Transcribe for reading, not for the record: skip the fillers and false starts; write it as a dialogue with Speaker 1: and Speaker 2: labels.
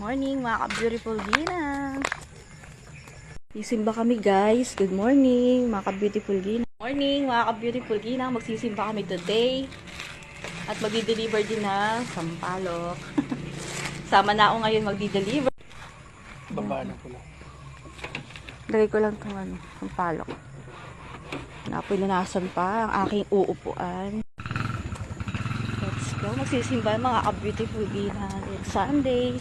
Speaker 1: Morning mga ka-beautiful ginang. Sisimba kami guys. Good morning mga ka-beautiful ginang. Morning mga ka-beautiful ginang. Magsisimba kami today. At magdi-deliver din ng sampalok. Sama na ako ngayon magdi-deliver.
Speaker 2: Babaan ko lang.
Speaker 1: Lagay ko lang itong sampalok. Napilanasan pa ang aking uupuan. Let's go. Magsisimba mga ka-beautiful ginang. It's Sunday.